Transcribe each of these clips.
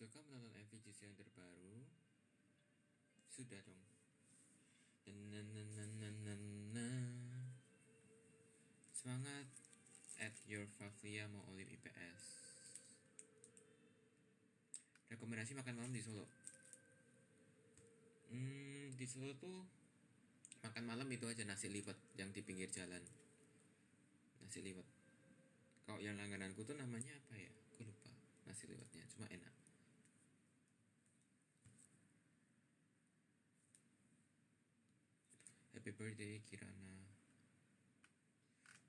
Sudahkah menonton MVGC yang terbaru? Sudah dong. Semangat at your Favlia mau Olim IPS. Rekomendasi makan malam di Solo. Di Solo tuh makan malam itu aja nasi liwet yang di pinggir jalan. Nasi liwet. Kalau yang langgananku tuh namanya apa ya? Aku lupa nasi liwetnya, cuma enak. Happy birthday Kirana.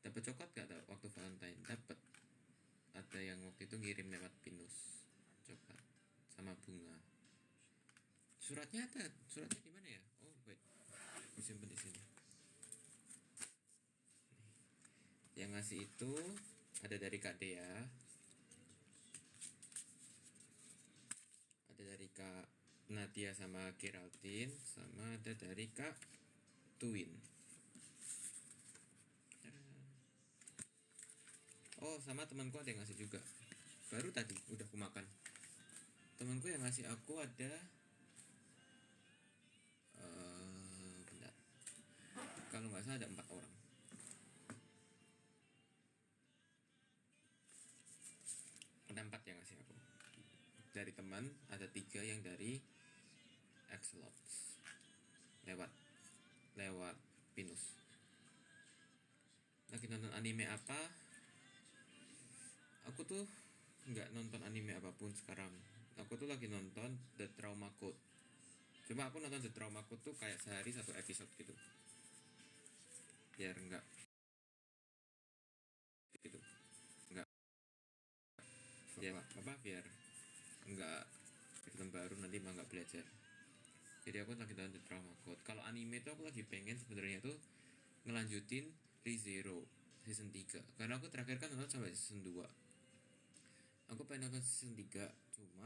Dapat coklat gak waktu Valentine? Dapat. Ada yang waktu itu ngirim lewat Pinus coklat sama bunga. Suratnya ada. Suratnya di mana ya? Oh wait, disimpan di sini. Yang ngasih itu ada dari Kak Dea, ada dari Kak Nadia sama Geraldine, sama ada dari Kak Twin. Oh, sama temanku ada yang ngasih juga. Baru tadi udah aku makan. Temanku yang ngasih aku ada bentar. Kalau nggak salah ada 4 orang. Ada 4 yang ngasih aku. Dari teman ada 3 yang dari Axelots. Lewat Pinus. Lagi nonton anime apa? Aku tuh nggak nonton anime apapun sekarang. Aku tuh lagi nonton The Trauma Code. Cuma aku nonton The Trauma Code tuh kayak sehari 1 episode gitu. Biar enggak gitu. Enggak. Ya apa biar enggak film baru nanti mah nggak belajar. Jadi aku lagi nonton The Trauma Code. Kalau anime tuh aku lagi pengen sebenarnya tuh ngelanjutin ReZero season 3. Karena aku terakhir kan nonton sampai season 2. Aku pengen nonton season 3, cuma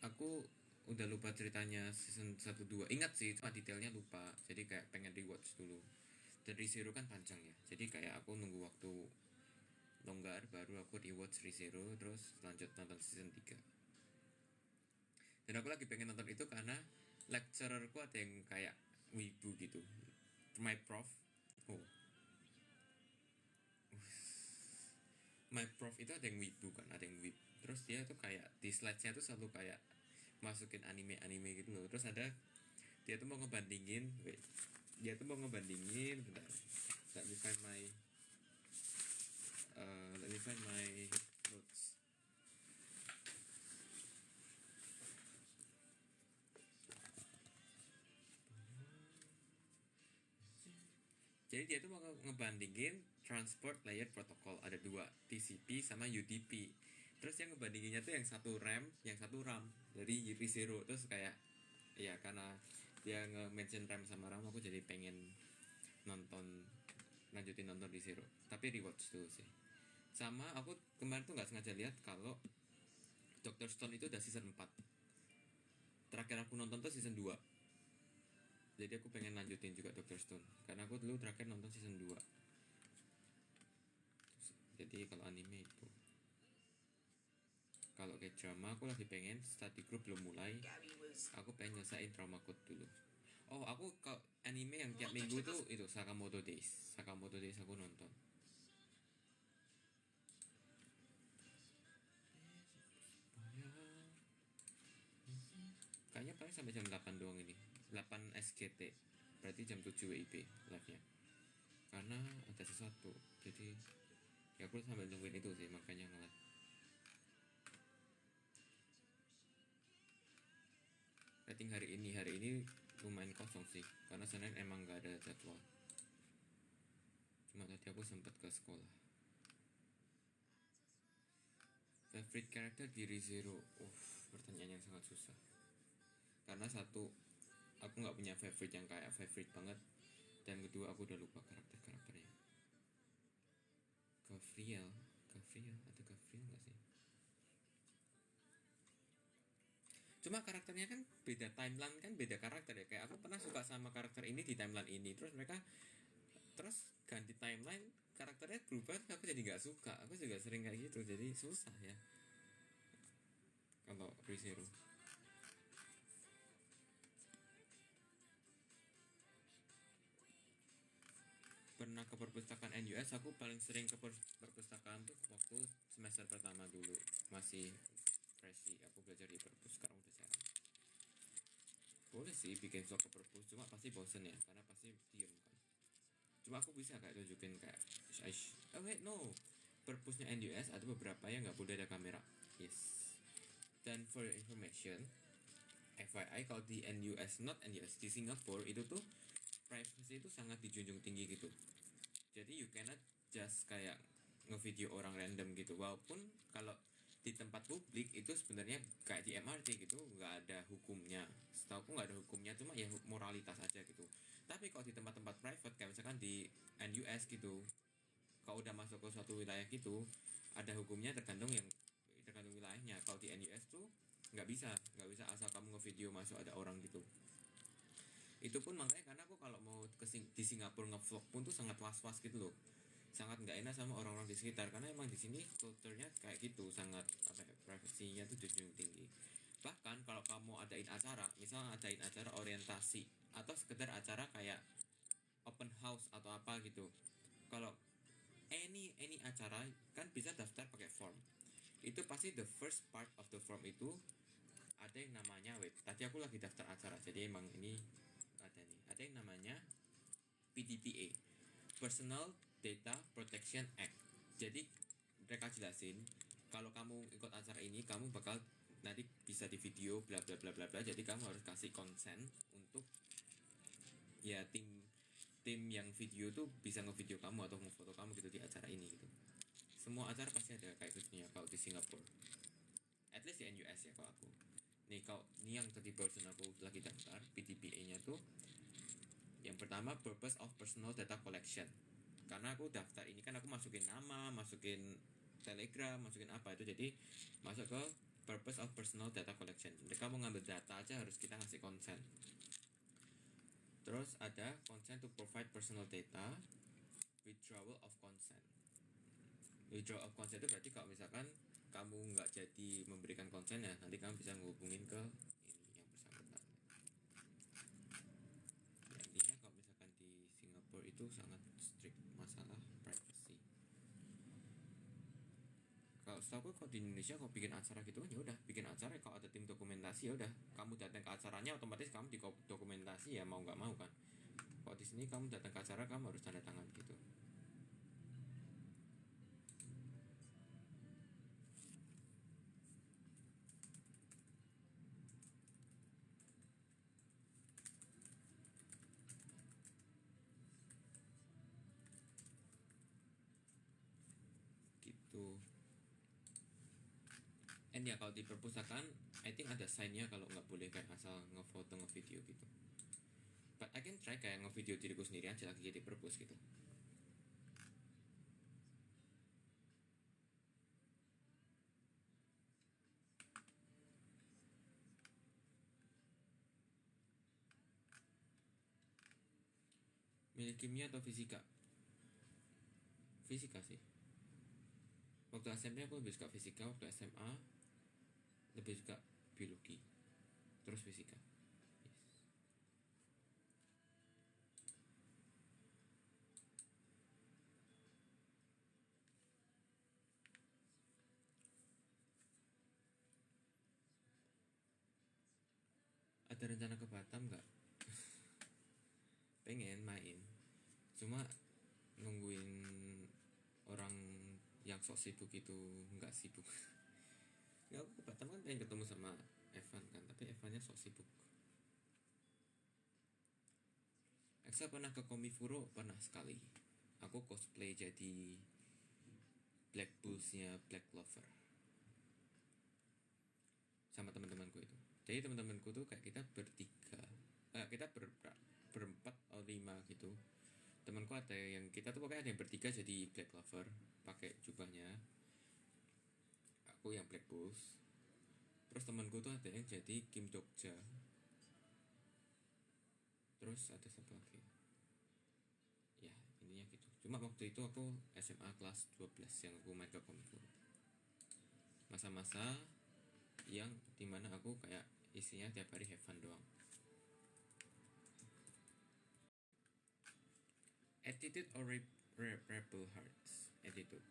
aku udah lupa ceritanya season 1 2. Ingat sih, cuma detailnya lupa. Jadi kayak pengen rewatch dulu. Dan ReZero kan panjang ya. Jadi kayak aku nunggu waktu longgar baru aku rewatch ReZero terus lanjut nonton season 3. Dan aku lagi pengen nonton itu karena lecturerku ada yang kayak wibu gitu. My prof. Oh. My prof itu ada yang wibu kan, ada yang wib. Terus dia tuh kayak di slide-nya tuh selalu kayak masukin anime-anime gitu loh. Terus ada dia tuh mau ngebandingin, bentar. Let me find my notes. Jadi dia tuh mau ngebandingin transport layer protocol, ada 2, TCP sama UDP. Terus yang ngebandinginnya tuh yang satu RAM, yang satu RAM dari ReZero. Terus kayak ya karena dia nge-mention RAM sama RAM, aku jadi pengen lanjutin nonton ReZero. Tapi rewatch dulu sih. Sama aku kemarin tuh nggak sengaja lihat kalau Dr. Stone itu udah season 4. Terakhir aku nonton tuh season 2. Jadi aku pengen lanjutin juga Dr. Stone karena aku dulu terakhir nonton season 2. Jadi kalau anime itu, kalau kayak drama aku lagi pengen study group belum mulai. Aku pengen nyelesain Trauma Code dulu. Oh, aku ke anime yang tiap minggu tuh itu Sakamoto Days aku nonton. Kayaknya paling sampai jam 8 doang ini. 8 SGT. Berarti jam 7 WIB live-nya. Karena ada sesuatu. Jadi ya aku sambil nungguin itu sih, makanya nge-live. Rating hari ini lumayan kosong sih, karena Senin emang gak ada jadwal. Cuma tadi aku sempet ke sekolah. Favorite character di ReZero? Pertanyaan yang sangat susah. Karena satu, aku gak punya favorite yang kayak favorite banget. Dan kedua, aku udah lupa karakternya. Gavriel ada Gavriel gak sih? Cuma karakternya kan beda timeline, kan beda karakter ya. Kayak aku pernah suka sama karakter ini di timeline ini, terus ganti timeline, karakternya berubah, aku jadi nggak suka. Aku juga sering kayak gitu, jadi susah ya. kalau ReZero. Pernah ke perpustakaan NUS, aku paling sering ke perpustakaan tuh waktu semester pertama dulu, masih freshie, aku belajar di perpus. Sekarang udah jarang. Boleh sih bikin vlog ke perpus, cuma pasti bosen ya, karena pasti diem kan. Cuma aku bisa kayak tunjukin kayak oh wait no, perpusnya NUS ada beberapa yang nggak boleh ada kamera. Yes. Dan for your information, FYI kalau di NUS, not NUS, di Singapura itu tuh privacy itu sangat dijunjung tinggi gitu. Jadi you cannot just kayak ngevideo orang random gitu. Walaupun kalau di tempat publik itu sebenarnya kayak di MRT gitu nggak ada hukumnya. Setahu aku nggak ada hukumnya, cuma ya moralitas aja gitu. Tapi kalau di tempat-tempat private kayak misalkan di NUS gitu, kalau udah masuk ke suatu wilayah gitu ada hukumnya, tergantung wilayahnya. Kalau di NUS tuh nggak bisa asal kamu ngevideo masuk ada orang gitu. Itu pun makanya karena aku kalau mau di Singapura ngevlog pun tuh sangat was-was gitu loh, sangat nggak enak sama orang-orang di sekitar, karena emang di sini kulturnya kayak gitu, sangat apa ya, privasinya tuh junjung tinggi. Bahkan kalau kamu adain acara, misalnya adain acara orientasi atau sekedar acara kayak open house atau apa gitu, kalau any acara kan bisa daftar pakai form. Itu pasti the first part of the form itu ada yang namanya, wait, tadi aku lagi daftar acara jadi emang ini ada yang namanya PDPA, Personal Data Protection Act. Jadi mereka jelasin kalau kamu ikut acara ini kamu bakal nanti bisa di video bla bla bla bla bla, jadi kamu harus kasih konsen untuk ya tim yang video tuh bisa ngevideo kamu atau ngefoto kamu gitu di acara ini gitu. Semua acara pasti ada kayak gitunya kalau di Singapura, at least di NUS ya. Kalau aku nih, kalau ini yang tadi barusan aku lagi daftar PDPA nya tuh, yang pertama purpose of personal data collection. Karena aku daftar ini kan aku masukin nama, masukin Telegram, masukin apa itu, jadi masuk ke purpose of personal data collection. Mereka mau ngambil data aja harus kita ngasih consent. Terus ada consent to provide personal data, withdrawal of consent. Withdrawal of consent itu berarti kalau misalkan kamu nggak jadi memberikan consent ya, nanti kamu bisa ngehubungin ke ini yang bersangkutan. Ya, intinya kalau misalkan di Singapura itu sangat strict masalah privacy. Kalau setahu aku kalau di Indonesia kalau bikin acara gitu kan ya udah bikin acara, kalau ada tim dokumentasi ya udah kamu datang ke acaranya otomatis kamu di dokumentasi ya mau nggak mau kan. Kalau di sini kamu datang ke acara kamu harus tanda tangan gitu. Gitu. And ya kalau di perpustakaan I think ada sign-nya kalau nggak boleh kayak asal ngefoto ngevideo gitu. But I can try kayak ngevideo diriku sendiri aja lagi jadi perpus gitu. Milih kimia atau fisika? Fisika sih. Waktu SMP aku lebih suka fisika, waktu SMA lebih suka biologi, terus fisika. Yes. Ada rencana ke Batam nggak? Pengen main, cuma nungguin orang yang sok sibuk itu nggak sibuk. Ya aku ke Batam kan pengen ketemu sama Evan kan, tapi Evannya sok sibuk. Eksa pernah ke Komifuro? Pernah sekali. Aku cosplay jadi Black Bullsnya Black Clover sama teman-temanku itu. Jadi teman-temanku tuh kayak kita bertiga, kita berempat atau lima gitu. Temanku ada yang kita tuh pokoknya ada yang bertiga jadi Black Clover pakai jubahnya. Aku yang Black Bulls. Terus temanku tuh ada yang jadi Kim Dokja. Terus ada satu lagi. Ya intinya gitu. Cuma waktu itu aku SMA kelas 12 yang aku main ke Komifuro. Masa-masa yang dimana aku kayak isinya tiap hari have fun doang. Attitude or rebel hearts? Attitude.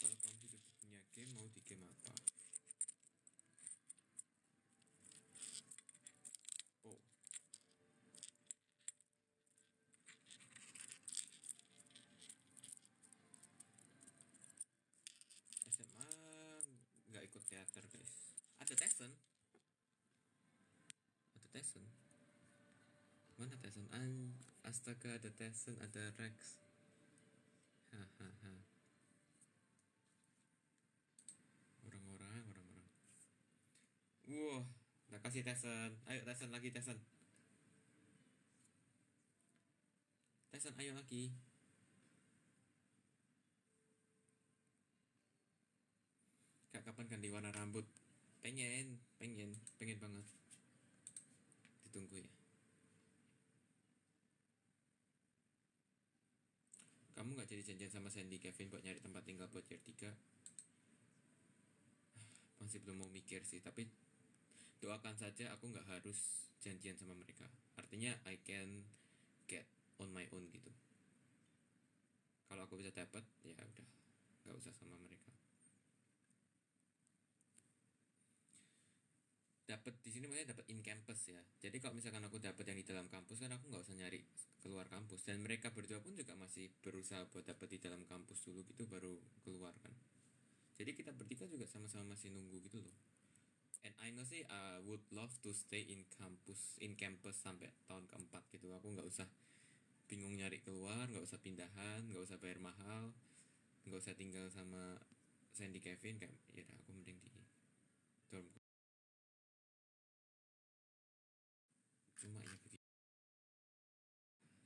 Kalau kamu hidup punya game, mau di game apa? Oh, SMA nggak ikut teater guys. Ada Tessen. Ada Tessen. Mana Tessen? Astaga, ada Tessen, ada Rex. Hahaha. Orang-orang. Wah, udah kasih Tessen. Ayo Tessen lagi Tessen. Tessen ayo lagi. Kak kapan ganti warna rambut? Pengen banget. Ditunggu ya. Kamu nggak jadi janjian sama Sandy Kevin buat nyari tempat tinggal buat year 3? Masih belum mau mikir sih, tapi doakan saja aku nggak harus janjian sama mereka. Artinya I can get on my own gitu. Kalau aku bisa dapat, ya udah, nggak usah sama mereka. Dapat di sini maksudnya dapat in campus ya. Jadi kalau misalkan aku dapat yang di dalam kampus kan aku nggak usah nyari keluar kampus. Dan mereka berdua pun juga masih berusaha buat dapat di dalam kampus dulu gitu baru keluar kan. Jadi kita bertiga juga sama-sama masih nunggu gitu loh. And I know sih would love to stay in campus sampai tahun keempat gitu. Aku nggak usah bingung nyari keluar, nggak usah pindahan, nggak usah bayar mahal, nggak usah tinggal sama Sandy Kevin kayak ya aku mending di dorm. Cuma ya begitu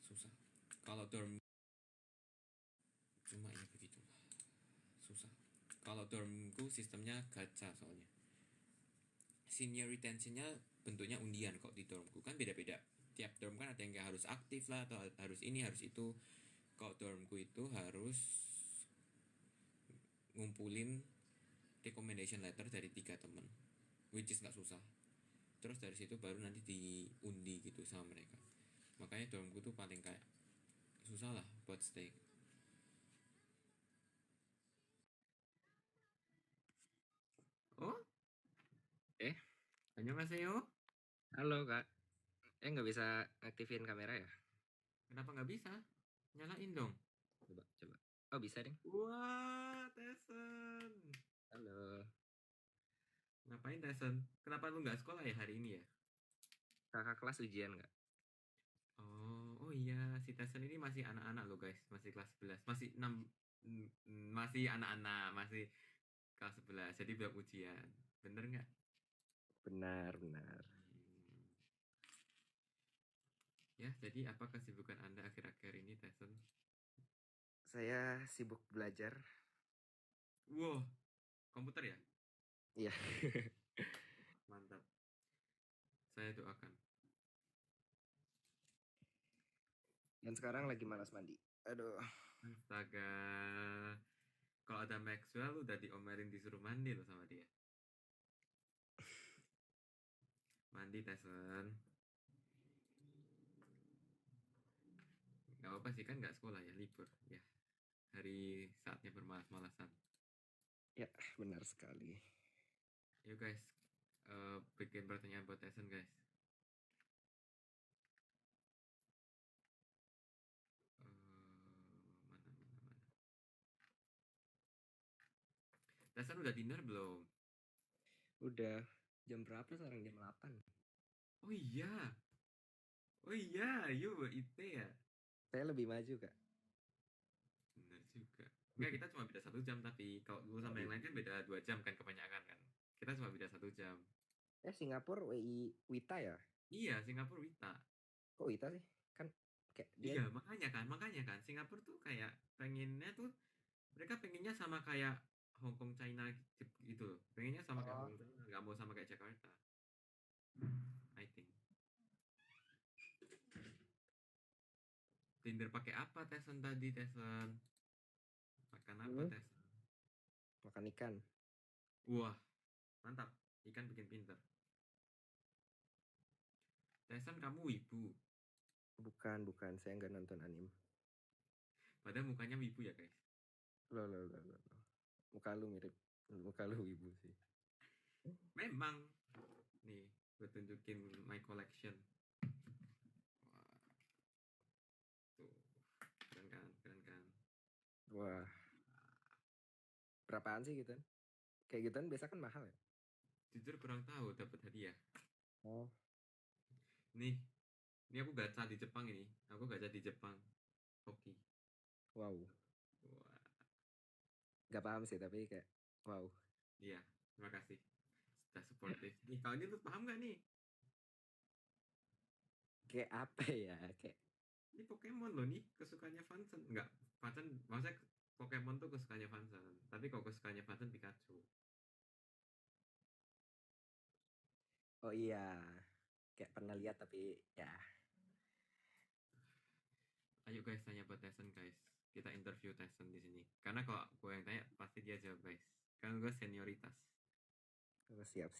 susah. Kalau dorm cuma ya begitu susah. Kalau dormku sistemnya gacha soalnya. Senior retentionnya bentuknya undian kok di dormku kan beda-beda. Tiap dorm kan ada yang harus aktif lah atau harus ini harus itu. Kalau dormku itu harus ngumpulin recommendation letter dari 3 temen, which is nggak susah. Terus dari situ baru nanti diundi gitu sama mereka. Makanya dormku tuh paling kayak susah lah buat stay. Oh, annyeonghaseyo. Halo kak, nggak bisa aktifin kamera ya? Kenapa nggak bisa? Nyalain dong. Coba. Oh bisa deh. Wah, Tessen. Halo. Ngapain Tessen? Kenapa lu nggak sekolah ya hari ini ya? Kakak kelas ujian nggak? Oh iya, si Tessen ini masih anak-anak loh guys, masih kelas 11, masih 6, masih anak-anak, masih kelas 11, jadi belum ujian. Bener nggak? Benar. Hmm. Ya, jadi apa kesibukan Anda akhir-akhir ini, Tessen? Saya sibuk belajar. Wow, komputer ya? Iya. Mantap. Saya doakan. Dan sekarang lagi malas mandi. Aduh. Astaga. Kalau ada Maxwell udah diomelin disuruh mandi loh sama dia. Mandi, Tessen. Gak apa-apa sih kan nggak sekolah ya, libur. Ya, hari saatnya bermalas-malasan. Ya, benar sekali. Yuk guys, bikin pertanyaan buat Tessen guys. Mana. Tessen udah dinner belum? Udah. Jam berapa sekarang? Jam 8. Oh iya, yuk IT ya. Saya lebih maju kak. Bener juga. Enggak, kita cuma beda 1 jam tapi kalau dulu sama yang lain kan beda 2 jam kan kebanyakan kan. Kita cuma beda 1 jam. Singapura Wita ya? Iya, Singapura Wita. Kok Wita sih? Kan kayak dia. Iya, makanya kan Singapura tuh kayak pengennya tuh mereka pengennya sama kayak Hong Kong China gitu loh. Pengennya sama kayak Hong Kong China, nggak mau sama kayak Jakarta. I think. Pinter pakai apa Tyson tadi Tyson? Makan apa Tyson? Makan ikan. Wah, mantap. Ikan bikin pinter. Tyson kamu wibu. Bukan, saya nggak nonton anime. Padahal mukanya wibu ya guys. Loh. Muka lu mirip, muka lu wibu sih. Memang. Nih, gue tunjukin my collection. Wah. Tuh. Keren kan? Wah. Berapaan sih gitu? Kayak gitu biasa kan mahal ya? Jujur kurang tahu dapat hadiah. Oh. Nih, ini aku gacha di Jepang ini. Aku gacha di Jepang. Hoki. Wow. Wah. Gak paham sih tapi kayak wow. Iya, terima kasih. Sudah supportive. Nih, kalau ini tuh paham gak nih? Kayak apa ya? Kayak Ini Pokemon loh nih, kesukaannya Vanson. Enggak, Vanson, maksudnya Pokemon tuh kesukaannya Vanson. Tapi kalau kesukaannya Vanson Pikachu. oh iya. Kayak pernah lihat tapi ya. Ayo guys, tanya buat Tyson guys. Kita interview Tyson di sini. Karena kalau gue yang tanya, pasti dia jawab guys. Karena gue senioritas. Oh, siap.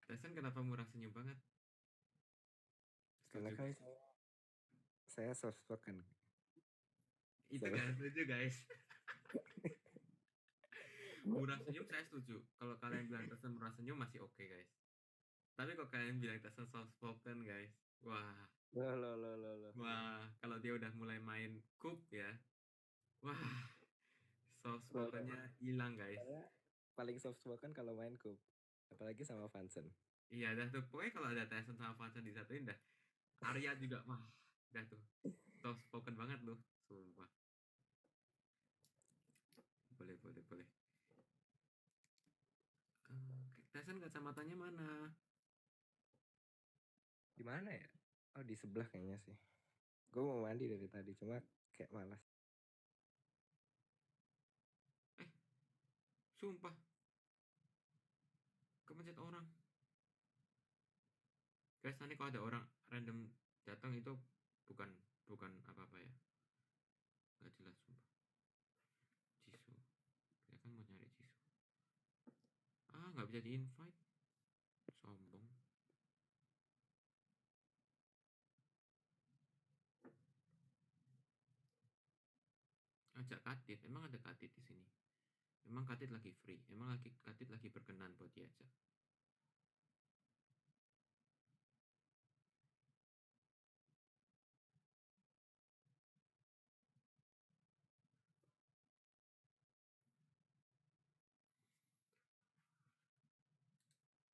Tyson kenapa murah senyum banget? Karena Setuju. kan saya soft spoken. Itu kan setuju guys. Murah senyum saya setuju. Kalau kalian bilang Tyson murah senyum masih oke guys. Tapi kalau kalian bilang Tyson soft spoken guys, wah, Loh. wah, kalau dia udah mulai main kup ya, wah, soft Loh. spokennya hilang guys. Saya paling soft spoken kalau main kup. Apalagi sama Vanson. Iya, dah tuh. Pokoknya kalau ada Tyson sama Vanson disatuin dah. Arya juga, wah, dah tuh. Soft spoken banget loh, sumpah. Boleh. Tyson kacamatanya mana? Di mana ya? Oh, di sebelah kayaknya sih. Gue mau mandi dari tadi, cuma kayak malas. Sumpah. Kepencet orang. Guys, nanti kalau ada orang random datang itu bukan apa-apa ya. Gak jelas sumpah. Jisoo. Dia kan mau nyari Jisoo. Gak bisa di-invite. Sombong. Ajak Katit. Emang ada Katit di sini? Emang Katit lagi free? Emang Katit lagi berkenan buat diajak?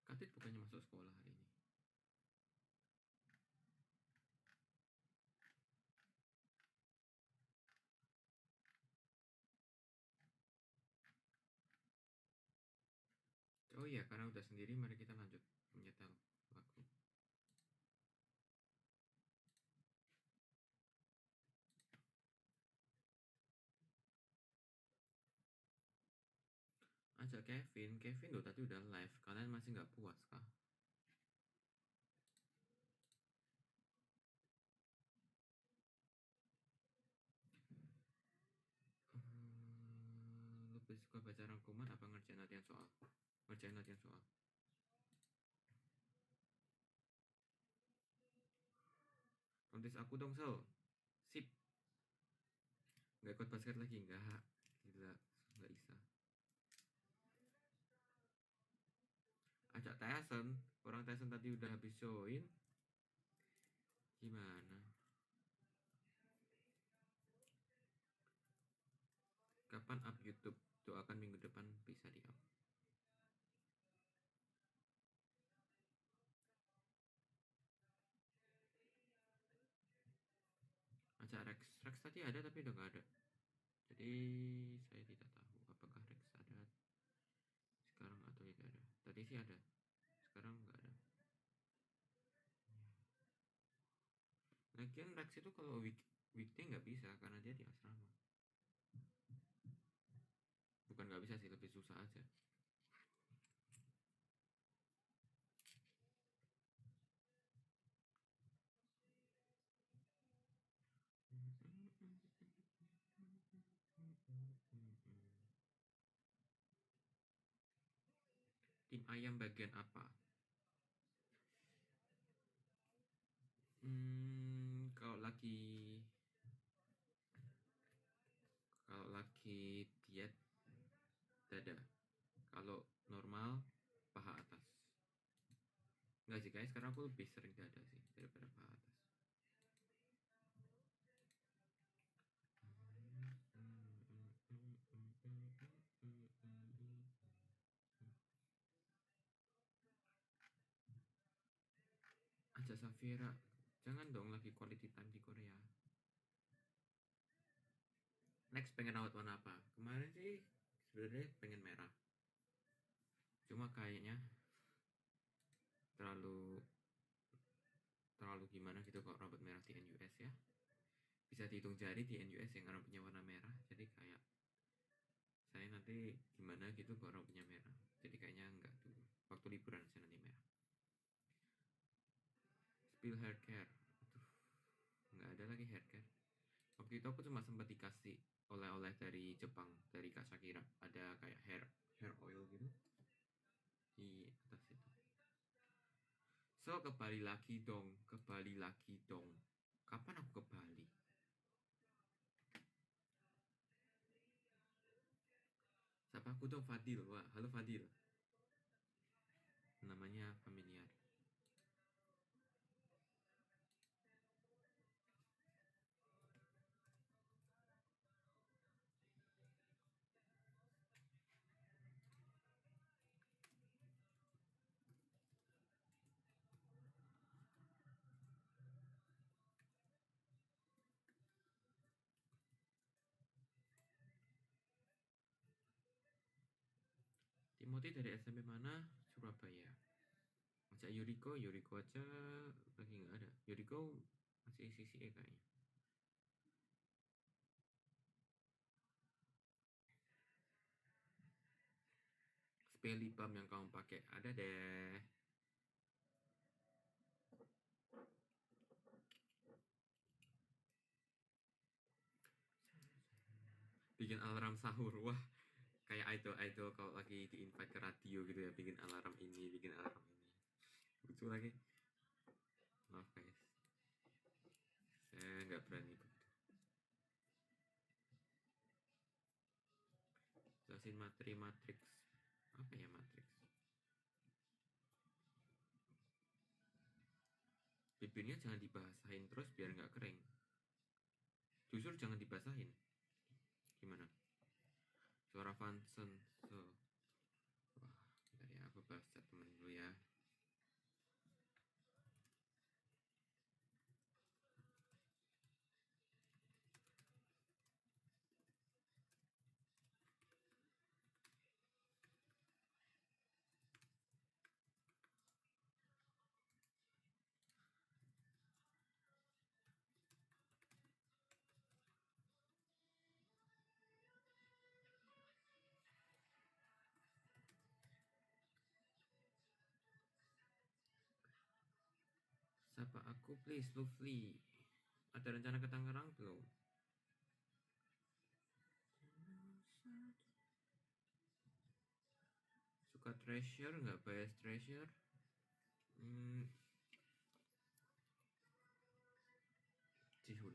Katit bukannya masuk sekolah hari ini? Oh iya, karena udah sendiri, mari kita lanjut menyetel lagu. Ajak Kevin loh tadi udah live. Kalian masih nggak puas kah? Lebih suka baca rangkuman apa ngerjain latihan soal? Ngerjain latihan soal. Notis aku dong Sel. Sip. Nggak ikut basket lagi? Nggak. Gila, nggak bisa. Ajak Tyson. Orang Tyson tadi udah habis join. Gimana? Kapan up YouTube? Doakan minggu depan bisa di up. Ajak Rex tadi ada tapi udah nggak ada. Jadi saya tidak tahu apakah Rex ada sekarang atau tidak ada. Tadi sih ada, sekarang nggak ada. Lagian Rex itu kalau weekday nggak bisa karena dia di asrama. Bukan nggak bisa sih, lebih susah aja. tim ayam bagian apa? Kalau lagi diet dada. Kalau normal paha atas. Enggak sih, guys, sekarang aku lebih sering dada sih daripada paha atas. Ajak Safira, jangan dong, lagi quality time di Korea. Next pengen rawat warna apa? Kemarin sih sebenarnya pengen merah. Cuma kayaknya terlalu gimana gitu kalau rambut merah di NUS ya. Bisa dihitung jari di NUS yang rambutnya warna merah. Jadi kayak saya nanti gimana gitu kalau rambutnya merah. Jadi kayaknya enggak dulu. Waktu liburan aja nanti merah. Spill hair care. Aduh, enggak ada lagi hair care. Waktu itu aku cuma sempat dikasih oleh-oleh dari Jepang, dari Kak Shakira. Ada kayak hair oil gitu di atas itu. So, ke Bali lagi dong. Kapan aku ke Bali? Siapa aku dong? Fadil. Wah, halo Fadil. Namanya familiar. Timothy dari SMP mana? Surabaya. Ajak Yuriko aja lagi nggak ada. Yuriko masih CCA kayaknya. Spray lip balm yang kamu pakai ada deh. Bikin alarm sahur, wah, kayak idol kalau lagi di invite ke radio gitu ya, bikin alarm ini. Lucu lagi. Maaf guys, saya nggak berani begitu. Jelasin materi matrix. Apa ya matrix? Bibirnya jangan dibasahin terus biar nggak kering. Justru jangan dibasahin. Gimana? Suara Vanson. So. Wah, bentar ya, aku bahas chat temen dulu ya. Sapa aku please, Lovely. Ada rencana ke Tangerang belum? Suka treasure nggak? Bias treasure? Jihun.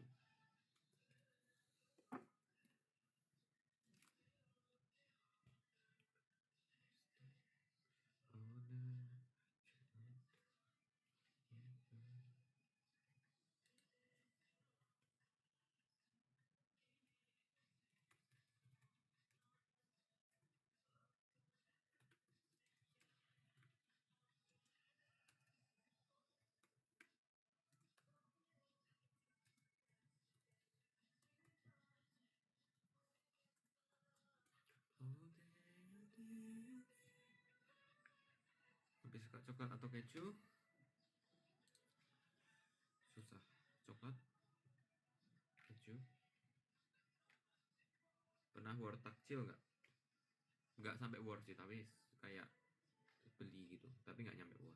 Lebih suka coklat atau keju? Susah. Coklat, keju. Pernah war takjil nggak? Nggak sampai war sih, tapi kayak beli gitu, tapi nggak nyampe war.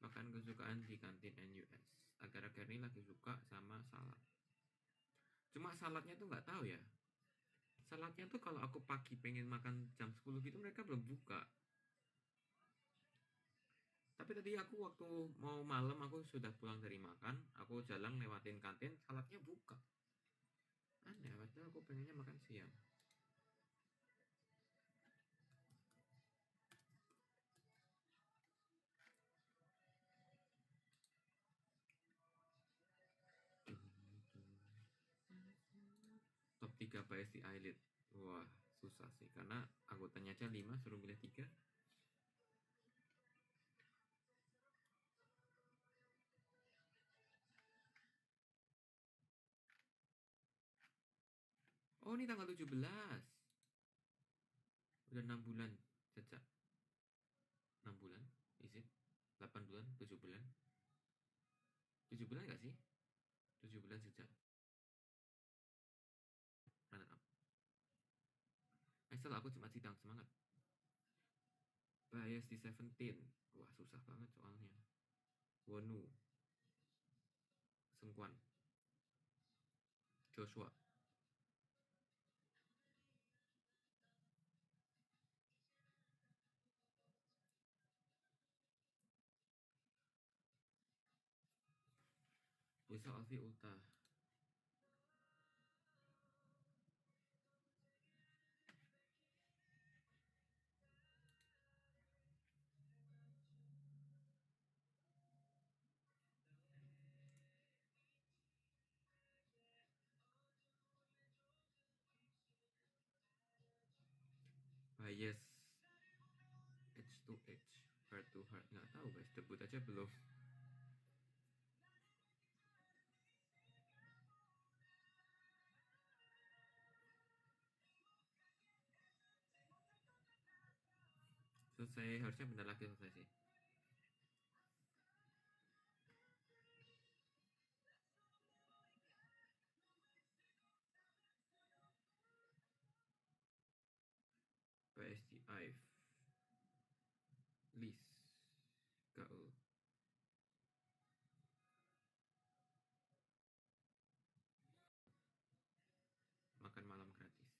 Makan kesukaan di kantin NUS. Akhir-akhir ini lagi suka sama salad. Cuma saladnya tuh nggak tahu ya. Saladnya tuh kalau aku pagi pengen makan jam 10 gitu mereka belum buka. Tapi tadi aku waktu mau malam aku sudah pulang dari makan, aku jalan lewatin kantin, saladnya buka. Aneh, padahal aku pengennya makan siang. Top 3 PSI Eyelid. Wah, susah sih karena anggotanya aja 5 suruh milih 3. Oh, ini tanggal 17. Udah 6 bulan sejak 6 bulan, is it? 8 bulan, 7 bulan. 7 bulan gak sih? 7 bulan sejak runner up. Excel aku cuma sidang semangat. Bias di 17. Wah, susah banget soalnya. Wonu, Sengkuan, Joshua. Bisa Alfi Ulta. Bias H to H, Heart to Heart. Nggak tahu guys, debut aja belum. Selesai, harusnya bentar lagi selesai sih. PSG Ive Lis Gaul. Makan malam gratis.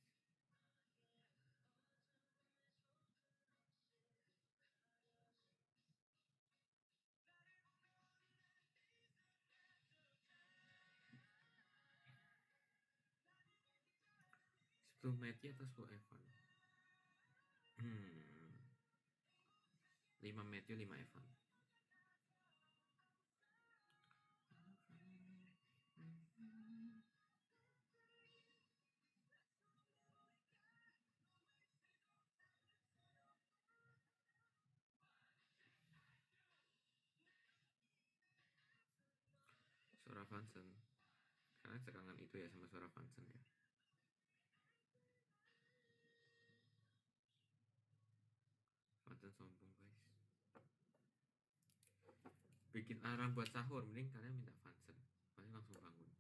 Sepuluh Matty atau 10 Evan? 5 Matthew, 5 Evan. Suara Vansen. Karena sekangen itu ya sama suara Vansen ya. Vansen sombong guys. Bikin alarm buat sahur, mending kalian minta Vansen. Pasti langsung bangun.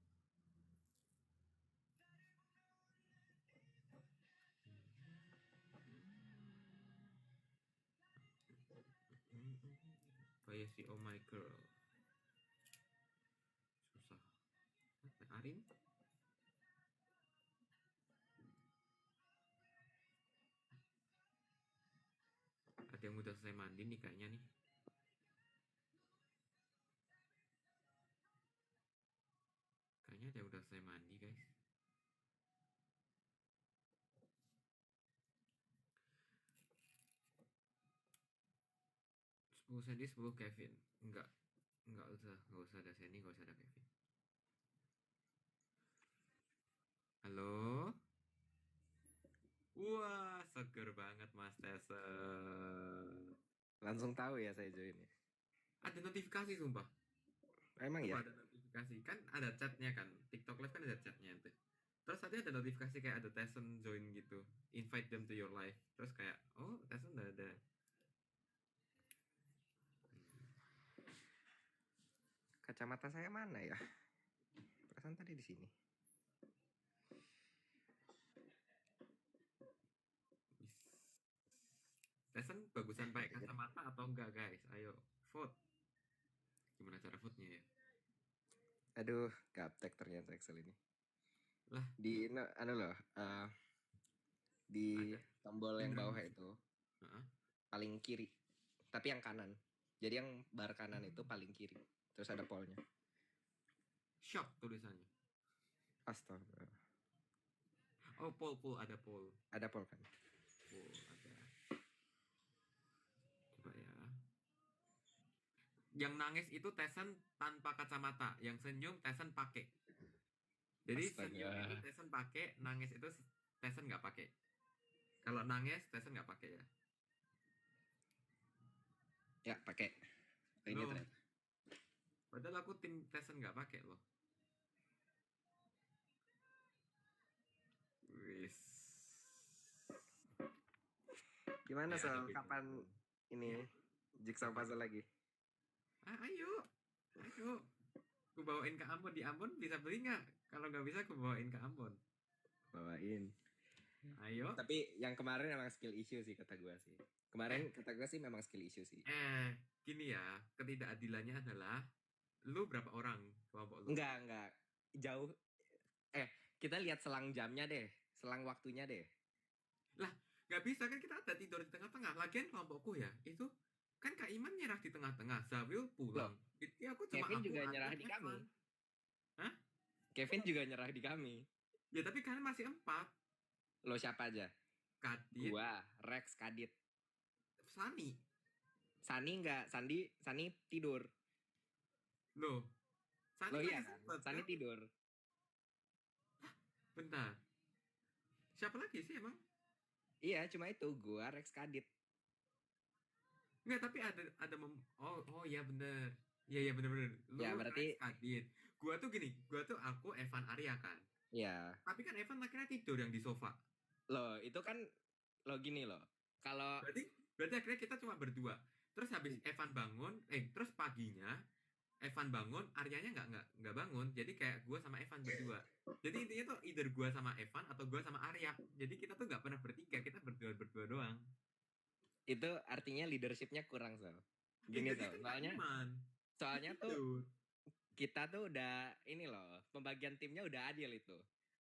Bias Oh My Girl. Susah. Arin? Ada yang udah selesai mandi nih kayaknya nih. Kayaknya ada yang udah selesai mandi guys. 10 Sandy, 10 Kevin. Enggak usah ada Sandy, enggak usah ada Kevin. Halo? Wah, seger banget Mas Tesen. Langsung tahu ya saya join ya. Ada notifikasi sumpah. Emang ya? Ada notifikasi. Kan ada chatnya kan. TikTok Live kan ada chatnya tuh. Terus tadi ada notifikasi kayak ada Tesen join gitu. Invite them to your life. Terus kayak, oh Tesen udah ada. Kacamata saya mana ya? Perasaan tadi di sini. Tesen bagusan pakai kacamata atau enggak guys? Ayo vote. cara vote-nya ya. Aduh, gaptek ternyata Excel ini. Lah. Di loh, di Ada. tombol yang Beneran. bawah itu Heeh. paling kiri, tapi yang kanan. Jadi yang bar kanan itu paling kiri. Terus ada pollnya. Shock tulisannya. Astaga. Oh, poll ada poll. Ada poll kan? Poll ada. Coba ya. Yang nangis itu Tyson tanpa kacamata, yang senyum Tyson pakai. Jadi Astaga. senyum itu Tyson pakai, nangis itu Tyson nggak pakai. Kalau nangis Tyson nggak pakai ya. Ya, pakai. Ini Loh. ternyata. Padahal aku tim Tyson nggak pakai loh. Wis. Gimana Ya, Sol? ada Kapan ini jigsaw puzzle lagi? Ayo. Aku bawain ke Ambon. Di Ambon bisa beli nggak? Kalau nggak bisa aku bawain ke Ambon. Bawain. Ayo. Tapi yang kemarin emang skill issue sih kata gue sih. Kemarin kata gue sih memang skill issue sih. Gini ya, ketidakadilannya adalah lu berapa orang kelompok lu? Enggak. Jauh. Kita lihat selang jamnya deh. Selang waktunya deh. Lah, nggak bisa kan kita ada tidur di tengah-tengah. Lagian kelompokku ya, itu kan Kak Iman nyerah di tengah-tengah. Zawil pulang. Itu aku cuma Kevin aku juga Arya, nyerah di Evan. kami. Hah? Kevin juga nyerah di kami. Ya tapi kalian masih 4. Lo siapa aja? Kadit. Gua, Rex, Kadit. Sani enggak, Sani tidur. Loh, Sani Lo masih iya kan? sempet, Sani kan? tidur. Bentar. Siapa lagi sih emang? Iya, cuma itu gua, Rex, Kadit. Enggak, tapi ada oh iya bener. Iya bener. Lu Ya, berarti Rex, Kadit. Gua tuh gini, aku Evan Arya kan. ya. Tapi kan Evan akhirnya tidur yang di sofa. Loh, itu kan lo gini loh. Kalau berarti akhirnya kita cuma berdua. Terus habis Evan bangun, terus paginya Evan bangun, Aryanya nggak bangun. Jadi kayak gue sama Evan berdua. Jadi intinya tuh either gue sama Evan atau gue sama Arya. Jadi kita tuh nggak pernah bertiga, kita berdua doang. itu artinya leadershipnya kurang Sal. Gini tuh, soalnya tuh kita tuh udah ini loh, pembagian timnya udah adil itu.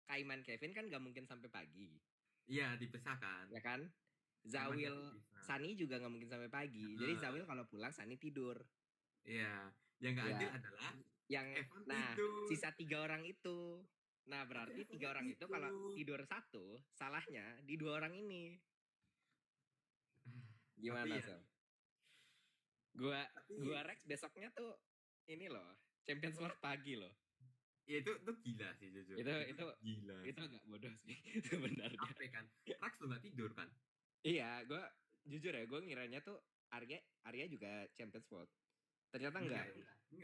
Kaiman Kevin kan gak mungkin sampai pagi. Iya, dipisahkan. Ya kan? Zawil, Sani juga gak mungkin sampai pagi. Jadi Zawil kalau pulang Sani tidur. Iya, yang gak adil adalah yang Evan tidur. Sisa 3 orang itu. Nah berarti 3 orang itu kalau tidur 1, salahnya di 2 orang ini. Gimana Sal? Gua Rex besoknya tuh ini loh, Champions World pagi loh. Ya itu gila sih jujur. Itu gila. Itu agak bodoh sih sebenarnya. Apa kan? Rex tuh gak tidur kan? Iya, gue jujur ya, gue ngiranya tuh Arya juga Champions World. Ternyata enggak.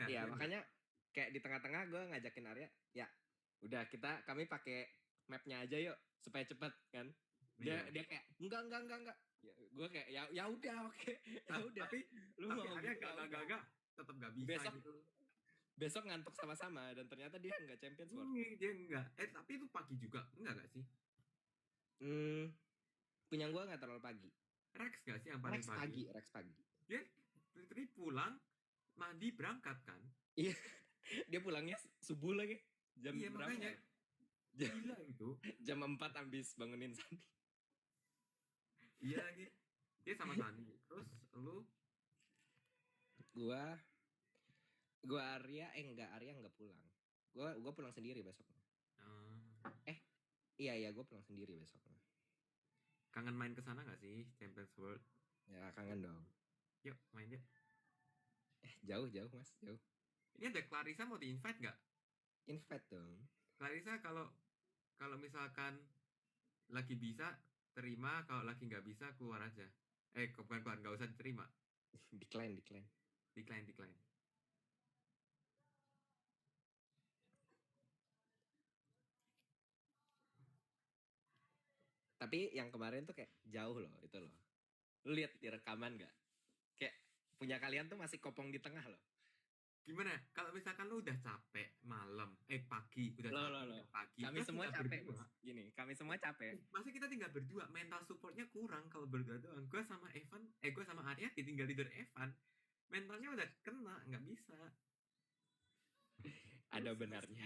Iya, makanya kayak di tengah-tengah gue ngajakin Arya, ya udah kami pakai mapnya aja yuk supaya cepet kan. Dia kayak enggak. Ya, gue kayak ya udah oke. Ya udah. Tapi lu mau Arya enggak tetap gak bisa besok ngantuk sama-sama dan ternyata dia enggak Champions World. Dia enggak. Tapi itu pagi juga enggak sih? Punya gue nggak terlalu pagi. Rex gak sih yang paling pagi? Rex pagi. Dia literally pulang, mandi, berangkat kan? Iya. Dia pulangnya subuh lagi. Jam berapa? Makanya. Gila itu. Jam 4 habis bangunin Sani. Iya lagi. Dia sama Sani. Terus lu? Gua Arya enggak pulang. Gua pulang sendiri besoknya. Iya, gue pulang sendiri besoknya. Kangen main ke sana gak sih Champions World? Ya kangen dong. Yuk main yuk. Jauh Mas, jauh. Ini ada Clarissa mau di-invite gak? Invite dong. Clarissa kalau misalkan lagi bisa terima, kalau lagi nggak bisa keluar aja. Bukan keluar, nggak usah diterima. Decline. Tapi yang kemarin tuh kayak jauh loh itu loh. Lu lihat di rekaman gak? Kayak punya kalian tuh masih kopong di tengah loh. Gimana? Kalau misalkan lu udah capek malam, pagi, udah capek pagi. Kami semua capek, Mas. Gini, kami semua capek. Masa kita tinggal berdua, mental supportnya kurang kalau berdua doang. Gue sama Arya ditinggal tidur Evan. Mentalnya udah kena, nggak bisa. Ada benarnya.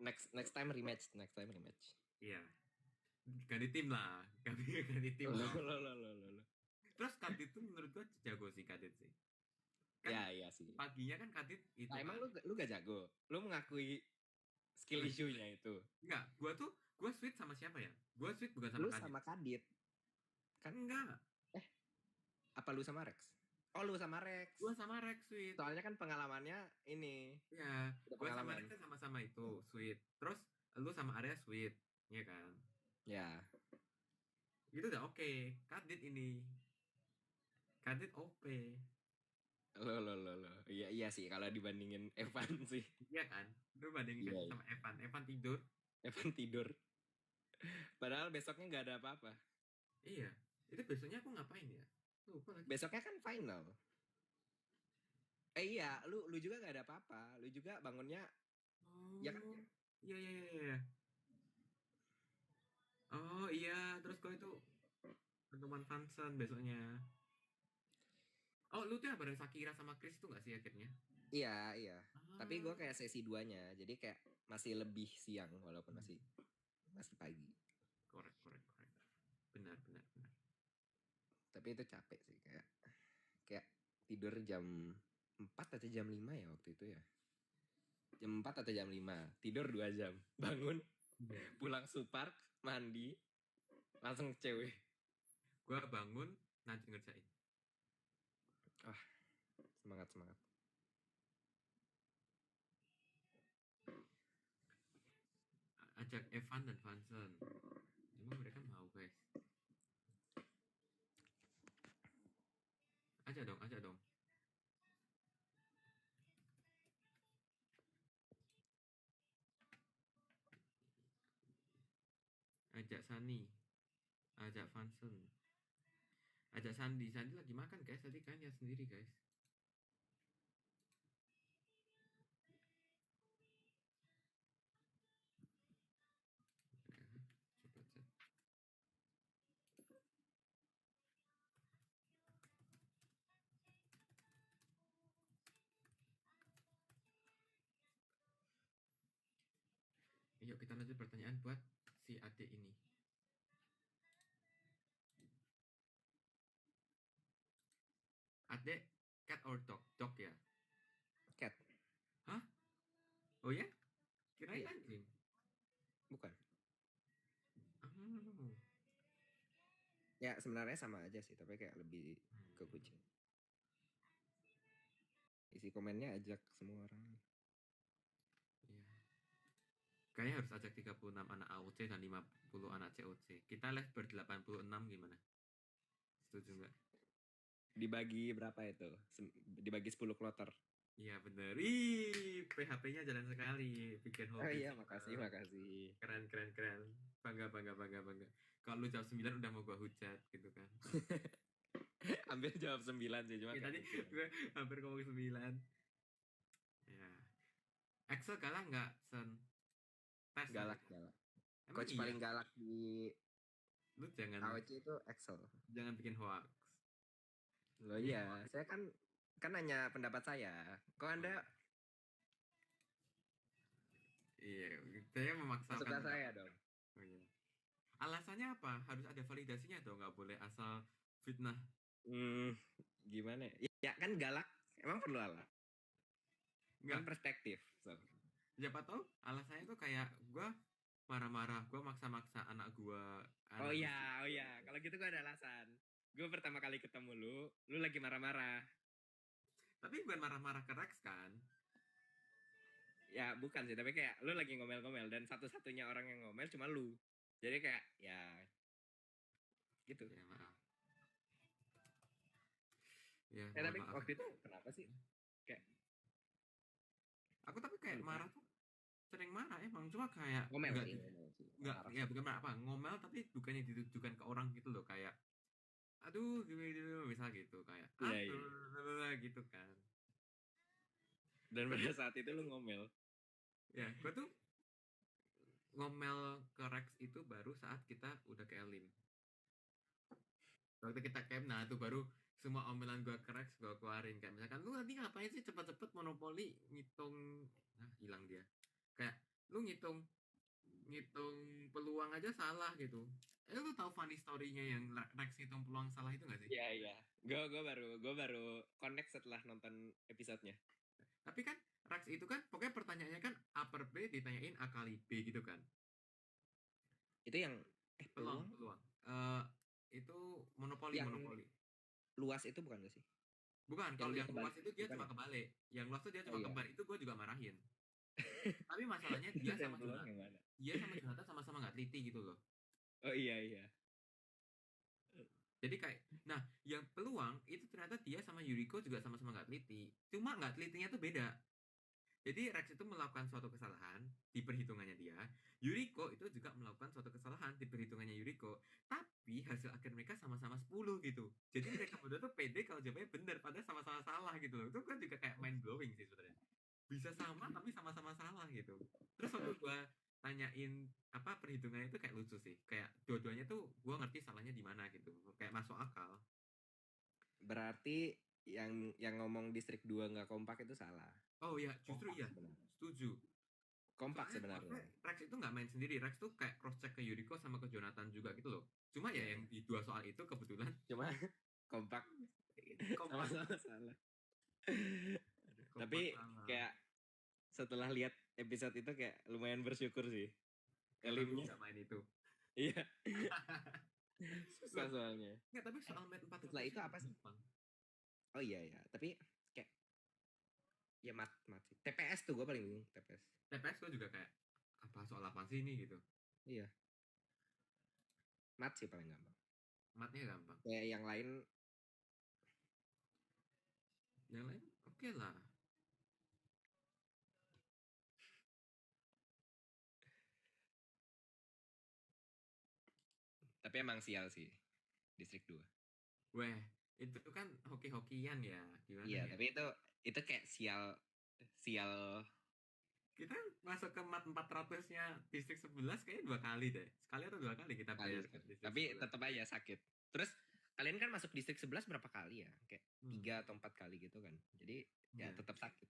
Next time rematch. Iya. Ganti tim lah. Ganti tim Loh. Terus Kadit tuh menurut gua jago sih Kadit sih. Kan Ya, iya sih. paginya kan Kadit itu Nah, emang kan. lu gak jago? Lu mengakui skill issue-nya itu? Enggak, gua sweet sama siapa ya? Gua sweet bukan sama Lu Kadit. sama Kadit. Kan enggak. Apa lu sama Rex? Oh, lu sama Rex. Gua sama Rex sweet. Soalnya kan pengalamannya ini. Ya, Udah gua sama pengalaman. Rex kan sama-sama itu sweet. Terus lu sama Arya sweet, ya kan? Ya. Itu udah oke. Kadit ini. Kadit OP. Lo. Iya sih kalau dibandingin Evan sih. Iya kan? Lu bandingin Iya, sama Evan. Evan tidur. Evan tidur. Padahal besoknya nggak ada apa-apa. Iya. Itu besoknya aku ngapain ya? Lupa lagi. Besoknya kan final. Iya, lu juga nggak ada apa-apa. Lu juga bangunnya ya kan? Iya. Oh iya, terus kau itu pertemuan Fansen besoknya. Oh, lu tuh yang bareng Shakira sama Chris itu gak sih akhirnya? Iya. Tapi gue kayak sesi 2-nya, jadi kayak masih lebih siang walaupun masih pagi. Korek. Benar. Tapi itu capek sih, kayak tidur jam 4 atau jam 5 ya waktu itu ya. Jam 4 atau jam 5, tidur 2 jam, bangun, pulang Supark, mandi, langsung cewek. Gua bangun, nanti ngerjain. Semangat. Ajak Evan dan Fansen. Emang mereka mau, guys? Ajak dong. Ajak Sani. Ajak Fansen. Ajak Sandi lagi makan, guys. Tadi kan ya sendiri, guys. Yuk kita lanjut pertanyaan buat si adik ini. Adik, cat or dog? Dog ya? Cat. Hah? Oh ya? Kirain Iya. anjing. Bukan. Oh. Ya sebenarnya sama aja sih, tapi kayak lebih ke kucing. Isi komennya ajak semua orang. Iya. Kayaknya harus ajak 36 anak AOC dan 50 anak COC. Kita live ber-86 gimana? Setuju nggak? Dibagi berapa itu? Dibagi 10 kloter. Iya bener. Ih, PHP-nya jalan sekali. Bikin hobi. Oh iya, makasih. Keren. Bangga. Kalau lu jawab 9 udah mau gua hujat gitu kan. Hampir jawab 9 sih, cuma Ya, tadi gue hampir ngomong 9. Ya. Excel galak nggak, Sen? Tes. galak. Emang Coach iya? paling galak di Lu jangan AOC itu Excel. jangan bikin hoax. Loh iya, saya kan nanya pendapat saya. Kok Anda Iya, saya memaksakan suka saya dong? Oh, iya. Alasannya apa? Harus ada validasinya dong, nggak boleh asal fitnah. Gimana ya? Ya kan galak, emang perlu alat. Kan Enggak. perspektif. So. Siapa tahu alasannya tuh kayak gue marah-marah, gue maksa-maksa anak gue. Oh iya. Kalau gitu gue ada alasan. Gue pertama kali ketemu lu lagi marah-marah. Tapi bukan marah-marah ke Rex kan? Ya bukan sih, tapi kayak lu lagi ngomel-ngomel dan satu-satunya orang yang ngomel cuma lu. Jadi kayak ya gitu. Ya maaf. Ya, Tapi maaf. waktu itu kenapa sih? Kayak aku tapi kayak marah tuh sering marah emang, cuma kayak ngomel sih. Enggak, ya bukan marah apa, ngomel tapi bukannya ditujukan ke orang gitu loh, kayak aduh gitu misal gitu kayak gitu kan. Dan pada saat itu lu ngomel. Ya, gue tuh ngomel ke Rex itu baru saat kita udah ke Elim. Waktu kita camp, nah itu baru semua omelan gue ke Rex gue keluarin, kayak misalkan lu nanti ngapain sih cepet-cepet monopoli ngitung, hilang dia, kayak lu ngitung ngitung peluang aja salah gitu. Lu tahu funny story-nya yang Rex ngitung peluang salah itu gak sih? Iya iya. Gue baru connect setelah nonton episodenya. Tapi kan Rex itu kan pokoknya pertanyaannya kan A per B ditanyain A kali B gitu kan. Itu yang Peluang. Itu monopoli. Luas itu bukan gak sih? Bukan, kalau yang luas itu dia cuma ya? kebalik. Yang luas itu dia cuma iya. kembar. Itu gue juga marahin. Tapi masalahnya dia sama peluang yang mana? Jonathan sama-sama nggak teliti gitu loh. Oh iya. Jadi kayak, nah yang peluang itu ternyata dia sama Yuriko juga sama-sama nggak teliti. Cuma nggak telitinya tuh beda. Jadi Rex itu melakukan suatu kesalahan di perhitungannya dia. Yuriko itu juga melakukan suatu kesalahan di perhitungannya Yuriko. Tapi hasil akhir mereka sama-sama 10 gitu. Jadi mereka berdua tuh pede kalau jawabannya benar, padahal sama-sama salah gitu loh. Itu kan juga kayak mind blowing sih sebenarnya. Bisa sama tapi sama-sama salah gitu. Terus waktu gue tanyain apa perhitungannya itu kayak lucu sih. Kayak dua-duanya tuh gue ngerti salahnya di mana gitu. Kayak masuk akal. Berarti yang ngomong distrik 2 nggak kompak itu salah. Oh ya, justru Kompak iya. sebenarnya. Setuju. Kompak Soalnya sebenarnya. Rex itu nggak main sendiri. Rex tuh kayak cross check ke Yuriko sama ke Jonathan juga gitu loh. Cuma ya yang di dua soal itu kebetulan Cuma kompak sama-sama salah. Tapi kayak setelah lihat episode itu kayak lumayan bersyukur sih. Elimnya nggak main itu. Iya. Susah soalnya. Nggak, tapi soal mat 400 setelah itu apa sih? Oh iya, tapi kayak ya mat sih. TPS tuh gue paling bingung, TPS gue juga kayak apa soal apa sih ini gitu. Iya. Mat sih paling gampang. Matnya gampang. Kayak yang lain oke lah. Tapi emang sial sih distrik 2. Weh, itu kan hoki-hokian ya, gimana iya, ya? tapi itu kayak sial. Kita masuk ke mat 400-nya distrik 11 kayaknya 2 kali deh. Sekali atau 2 kali kita bayar ke distrik. Tapi tetap aja sakit. Terus kalian kan masuk distrik 11 berapa kali ya? Kayak 3 atau 4 kali gitu kan. Jadi ya tetap sakit.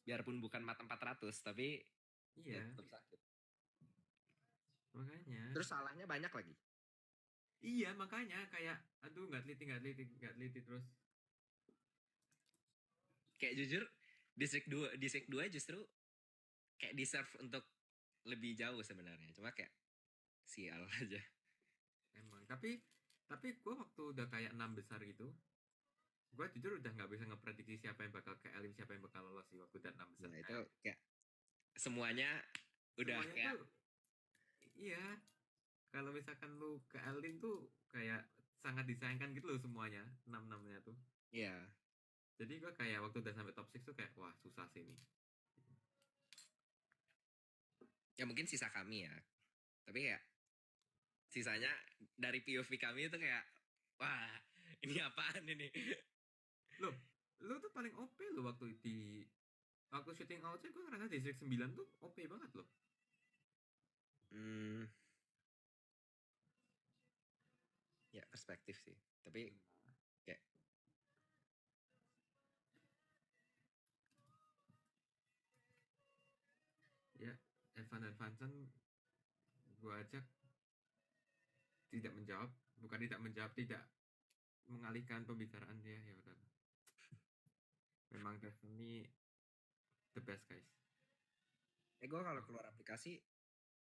Biarpun bukan mat 400 tapi iya, tetap sakit. Makanya. Terus salahnya banyak lagi. Iya, makanya kayak aduh nggak teliti terus. Kayak jujur distrik 2 justru kayak deserve untuk lebih jauh sebenarnya. Cuma kayak sial aja. Emang, tapi gue waktu udah kayak 6 besar gitu, gue jujur udah nggak bisa ngeprediksi siapa yang bakal ke Elim, siapa yang bakal lolos sih waktu udah 6 besar. Nah, itu kayak semuanya udah kayak tuh, iya. Kalau misalkan lu ke Elim tuh kayak sangat disayangkan gitu loh semuanya, 6-6-nya tuh. Iya. Jadi gue kayak waktu udah sampai top 6 tuh kayak wah susah sih ini. Ya mungkin sisa kami ya. Tapi ya sisanya dari POV kami itu kayak wah ini apaan ini. Lu tuh paling OP lo waktu shooting outsnya gue ngerasa distrik 9 tuh OP banget loh. Ya perspektif sih. Tapi kayak ya Evan dan Vincent gue ajak tidak mengalihkan pembicaraan dia, ya udah. Memang definitely the best guys. gue kalau keluar aplikasi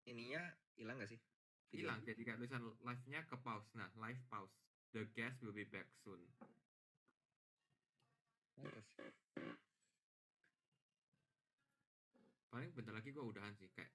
ininya hilang gak sih? Hilang, jadi kayak tulisan live-nya ke pause. Nah, live pause. The guest will be back soon. Paling bentar lagi gue udahan sih, kayak